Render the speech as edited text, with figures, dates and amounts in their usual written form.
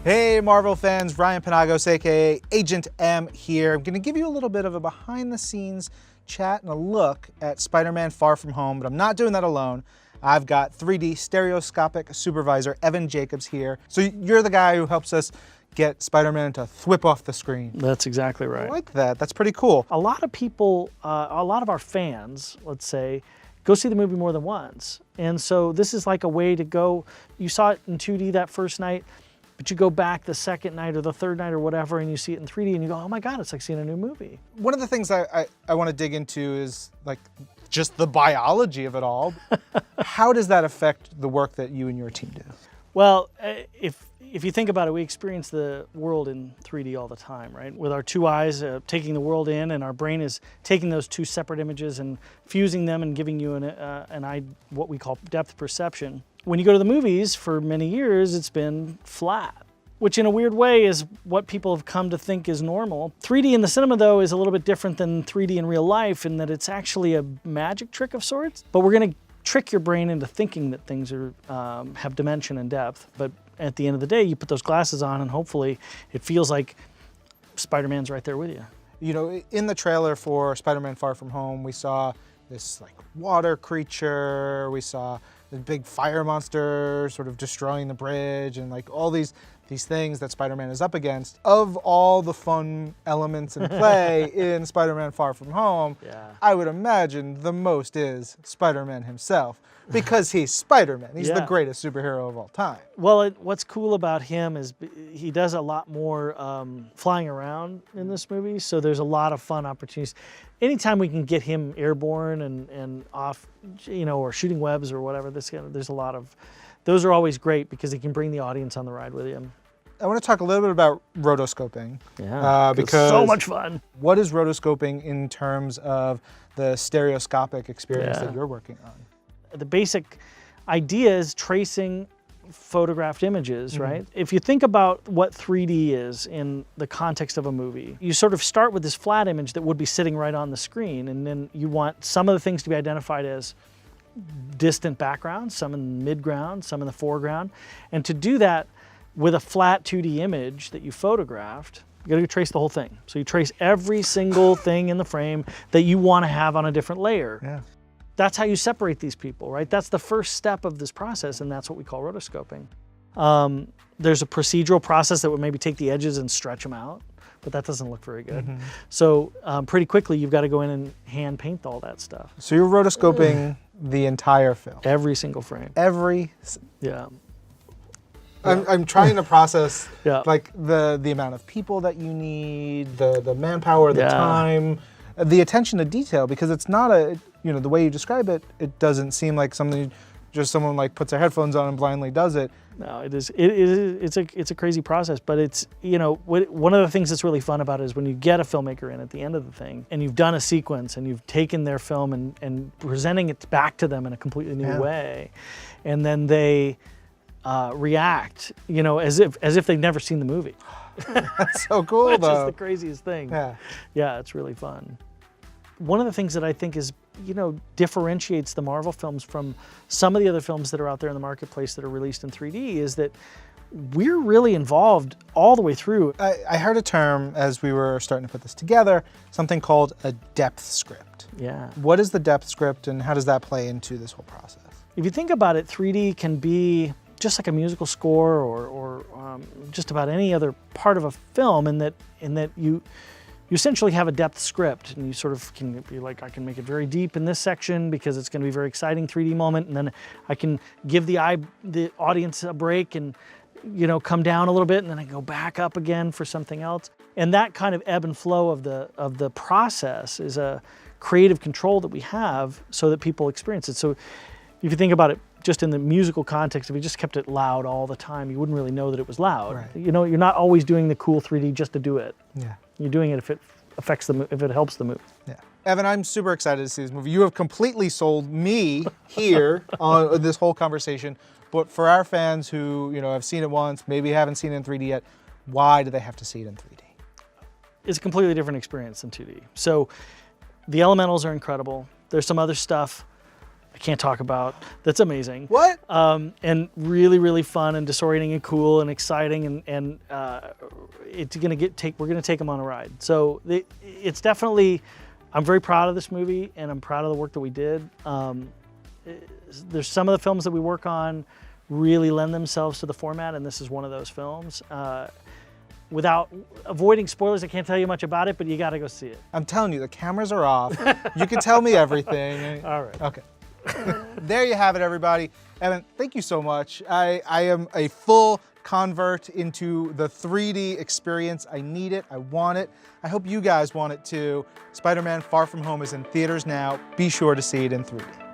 Hey Marvel fans, Ryan Penagos, aka Agent M here. I'm gonna give you a little bit of a behind the scenes chat and a look at Spider-Man Far From Home, but I'm not doing that alone. I've got 3D stereoscopic supervisor Evan Jacobs here. So you're the guy who helps us get Spider-Man to thwip off the screen. That's exactly right. I like that, that's pretty cool. A lot of people, a lot of our fans, let's say, go see the movie more than once. And so this is like a way to go, you saw it in 2D that first night, but you go back the second night or the third night or whatever and you see it in 3D and you go, oh my God, it's like seeing a new movie. One of the things I want to dig into is like just the biology of it all. How does that affect the work that you and your team do? Well, if you think about it, we experience the world in 3D all the time, right? With our two eyes taking the world in, and our brain is taking those two separate images and fusing them and giving you what we call depth perception. When you go to the movies, for many years, it's been flat, which in a weird way is what people have come to think is normal. 3D in the cinema, though, is a little bit different than 3D in real life in that it's actually a magic trick of sorts, but we're gonna trick your brain into thinking that things are have dimension and depth. But at the end of the day, you put those glasses on and hopefully it feels like Spider-Man's right there with you. You know, in the trailer for Spider-Man Far From Home, we saw this like water creature, we saw the big fire monster sort of destroying the bridge and like all these things that Spider-Man is up against. Of all the fun elements in play in Spider-Man Far From Home, I would imagine the most is Spider-Man himself, because he's Spider-Man. He's the greatest superhero of all time. Well, what's cool about him is he does a lot more flying around in this movie, so there's a lot of fun opportunities. Anytime we can get him airborne and off, you know, or shooting webs or whatever, there's a lot of, those are always great because he can bring the audience on the ride with him. I want to talk a little bit about rotoscoping. Yeah, because so much fun. What is rotoscoping in terms of the stereoscopic experience that you're working on? The basic idea is tracing photographed images, right? If you think about what 3D is in the context of a movie, you sort of start with this flat image that would be sitting right on the screen, and then you want some of the things to be identified as distant backgrounds, some in the midground, some in the foreground. And to do that with a flat 2D image that you photographed, you gotta trace the whole thing. So you trace every single thing in the frame that you wanna have on a different layer. Yeah. That's how you separate these people, right? That's the first step of this process, and that's what we call rotoscoping. There's a procedural process that would maybe take the edges and stretch them out, but that doesn't look very good. So pretty quickly, you've got to go in and hand paint all that stuff. So you're rotoscoping the entire film? Every single frame. Yeah. I'm trying to process like the amount of people that you need, the manpower, the time, the attention to detail, because it's not a, you know, the way you describe it, it doesn't seem like something just someone like puts their headphones on and blindly does it. No, it is. It's a crazy process, but it's, you know, one of the things that's really fun about it is when you get a filmmaker in at the end of the thing and you've done a sequence and you've taken their film and presenting it back to them in a completely new way, and then they react, you know, as if they've never seen the movie. That's so cool, Which though. is the craziest thing. Yeah, it's really fun. One of the things that I think is, you know, differentiates the Marvel films from some of the other films that are out there in the marketplace that are released in 3D is that we're really involved all the way through. I heard a term as we were starting to put this together, something called a depth script. Yeah. What is the depth script and how does that play into this whole process? If you think about it, 3D can be just like a musical score or just about any other part of a film in that you essentially have a depth script, and you sort of can be like, I can make it very deep in this section because it's going to be a very exciting 3D moment, and then I can give the audience a break and, you know, come down a little bit, and then I go back up again for something else. And that kind of ebb and flow of the process is a creative control that we have so that people experience it. So if you think about it just in the musical context, if you just kept it loud all the time, you wouldn't really know that it was loud. Right. You know, you're not always doing the cool 3D just to do it. Yeah. You're doing it if it affects if it helps the movie. Yeah. Evan, I'm super excited to see this movie. You have completely sold me here on this whole conversation, but for our fans who, you know, have seen it once, maybe haven't seen it in 3D yet, why do they have to see it in 3D? It's a completely different experience than 2D. So the elementals are incredible. There's some other stuff I can't talk about. That's amazing. What? And really, really fun and disorienting and cool and exciting, and it's gonna we're gonna take them on a ride. So it's definitely, I'm very proud of this movie, and I'm proud of the work that we did. There's some of the films that we work on really lend themselves to the format, and this is one of those films. Without avoiding spoilers, I can't tell you much about it, but you got to go see it. I'm telling you, the cameras are off. You can tell me everything. All right. Okay. There you have it, everybody. Evan, thank you so much. I am a full convert into the 3D experience. I need it. I want it. I hope you guys want it too. Spider-Man Far From Home is in theaters now. Be sure to see it in 3D.